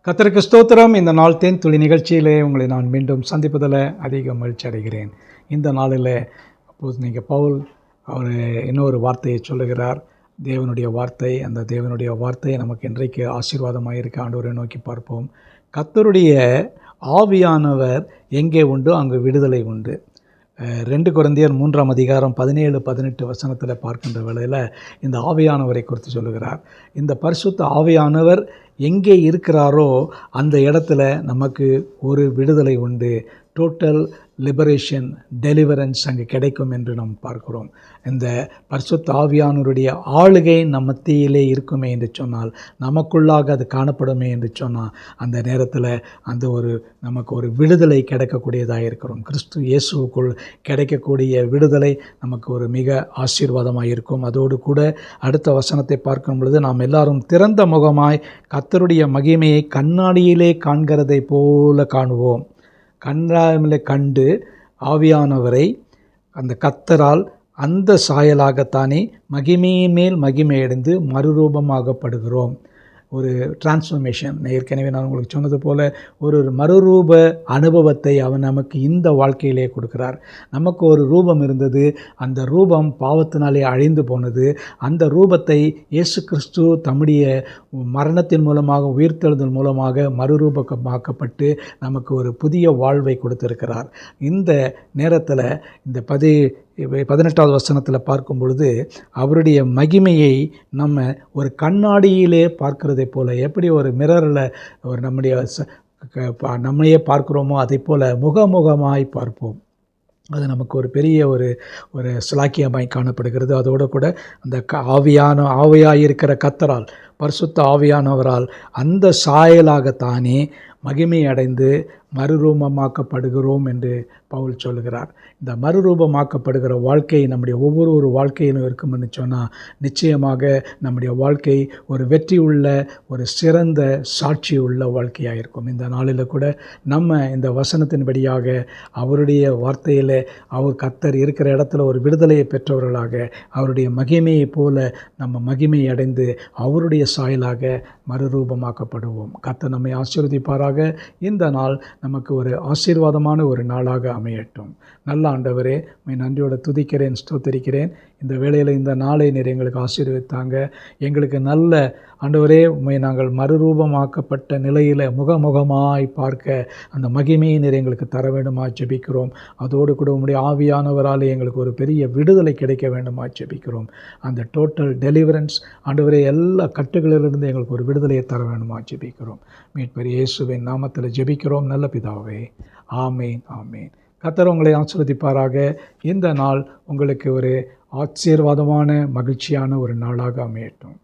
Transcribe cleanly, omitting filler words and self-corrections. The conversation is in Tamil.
கர்த்தருக்கு ஸ்தோத்திரம். இந்த நாள் தேன் துளி நிகழ்ச்சியிலே உங்களை நான் மீண்டும் சந்திப்பதில் அதிக மகிழ்ச்சி அடைகிறேன். இந்த நாளில் அப்போது பவுல் அவர் இன்னொரு வார்த்தையை சொல்லுகிறார். தேவனுடைய வார்த்தை, அந்த தேவனுடைய வார்த்தை நமக்கு இன்றைக்கு ஆசீர்வாதமாக இருக்க ஆண்டவரை நோக்கி பார்ப்போம். கர்த்தருடைய ஆவியானவர் எங்கே உண்டோ அங்கு விடுதலை உண்டு. 2 கொரிந்தியர் 3ஆம் அதிகாரம் 17-18 வசனத்தில் பார்க்கின்ற வேளையில் இந்த ஆவியானவரை குறித்து சொல்லுகிறார். இந்த பரிசுத்த ஆவியானவர் எங்கே இருக்கிறாரோ அந்த இடத்துல நமக்கு ஒரு விடுதலை உண்டு. டோட்டல் லிபரேஷன், டெலிவரன்ஸ் அங்கே கிடைக்கும் என்று நாம் பார்க்கிறோம். இந்த பரிசுத்த ஆவியானவருடைய ஆளுகை நம் மத்தியிலே இருக்குமே என்று சொன்னால், நமக்குள்ளாக அது காணப்படுமே என்று சொன்னால், அந்த நேரத்தில் நமக்கு ஒரு விடுதலை கிடைக்கக்கூடியதாக இருக்கிறோம். கிறிஸ்து இயேசுவுக்குள் கிடைக்கக்கூடிய விடுதலை நமக்கு ஒரு மிக ஆசீர்வாதமாக இருக்கும். அதோடு கூட அடுத்த வசனத்தை பார்க்கும் பொழுது, நாம் எல்லாரும் திறந்த முகமாய் கர்த்தருடைய மகிமையை கண்ணாடியிலே காண்கிறதை போல காணுவோம். கண்ணாடியிலே கண்டு ஆவியானவரை அந்த கர்த்தரால் அந்த சாயலாகத்தானே மகிமையின் மேல் மகிமையடைந்து மறுரூபமாகப்படுகிறோம். ஒரு டிரான்ஸ்ஃபர்மேஷன். ஏற்கனவே நான் உங்களுக்கு சொன்னது போல் ஒரு மறுரூப அனுபவத்தை அவர் நமக்கு இந்த வாழ்க்கையிலே கொடுக்கிறார். நமக்கு ஒரு ரூபம் இருந்தது, அந்த ரூபம் பாவத்தினாலே அழிந்து போனது. அந்த ரூபத்தை இயேசு கிறிஸ்து தம்முடைய மரணத்தின் மூலமாக, உயிர்த்தெழுதல் மூலமாக மறுரூபமாக்கப்பட்டு நமக்கு ஒரு புதிய வாழ்வை கொடுத்திருக்கிறார். இந்த நேரத்தில் இந்த 18வது வசனத்தில் பார்க்கும் பொழுது, அவருடைய மகிமையை நம்ம ஒரு கண்ணாடியிலே பார்க்கிறதை போல, எப்படி ஒரு மிரரில் ஒரு நம்மையே பார்க்குறோமோ அதை போல் முகமுகமாய் பார்ப்போம். அது நமக்கு ஒரு பெரிய ஒரு சிலாக்கியமாய் காணப்படுகிறது. அதோடு கூட அந்த ஆவியாயிருக்கிற கர்த்தரால், பரிசுத்த ஆவியானவரால் அந்த சாயலாகத்தானே மகிமை அடைந்து மறுரூபமாக்கப்படுகிறோம் என்று பவுல் சொல்லுகிறார். இந்த மறுரூபமாக்கப்படுகிற வாழ்க்கை நம்முடைய ஒவ்வொரு வாழ்க்கையிலும் இருக்கும் என்று சொன்னால், நிச்சயமாக நம்முடைய வாழ்க்கை ஒரு வெற்றி உள்ள, ஒரு சிறந்த சாட்சி உள்ள வாழ்க்கையாக இருக்கும். இந்த நாளில் கூட நம்ம இந்த வசனத்தின்படியாக அவருடைய வார்த்தையில் அவர் கர்த்தர் இருக்கிற இடத்துல ஒரு விடுதலையை பெற்றவர்களாக, அவருடைய மகிமையை போல நம்ம மகிமை அடைந்து அவருடைய சாயலாக மறுரூபமாக்கப்படுவோம். கர்த்தர் நம்மை ஆசீர்வதிப்பாராக. இந்த நாள் நமக்கு ஒரு ஆசீர்வாதமான ஒரு நாளாக அமையட்டும். நல்ல ஆண்டவரே, நன்றியோடு துதிக்கிறேன், ஸ்தோத்தரிக்கிறேன். இந்த வேளையில் இந்த நாளை நீர் எங்களுக்கு ஆசீர்வதித்தாங்க. எங்களுக்கு நல்ல ஆண்டவரே, நாங்கள் மறுரூபமாக்கப்பட்ட நிலையில் முகமுகமாய் பார்க்க அந்த மகிமையை நீர் எங்களுக்கு தர வேண்டுமா ஜெபிக்கிறோம். அதோடு கூட உம்முடைய ஆவியானவரால் எங்களுக்கு ஒரு பெரிய விடுதலை கிடைக்க வேண்டுமா ஜெபிக்கிறோம். அந்த டோட்டல் டெலிவரன்ஸ் ஆண்டவரே, எல்லா கட்டுகளிலிருந்து எங்களுக்கு ஒரு விடுதலையை தர வேண்டுமா ஜெபிக்கிறோம். மீட்பர் இயேசுவின் நாமத்தில் ஜெபிக்கிறோம் நல்ல பிதாவே. ஆமேன், ஆமேன். கர்த்தர் உங்களை ஆசீர்வதிப்பாராக. இந்த நாள் உங்களுக்கு ஒரு ஆசீர்வாதமான, மகிழ்ச்சியான ஒரு நாளாக அமையட்டும்.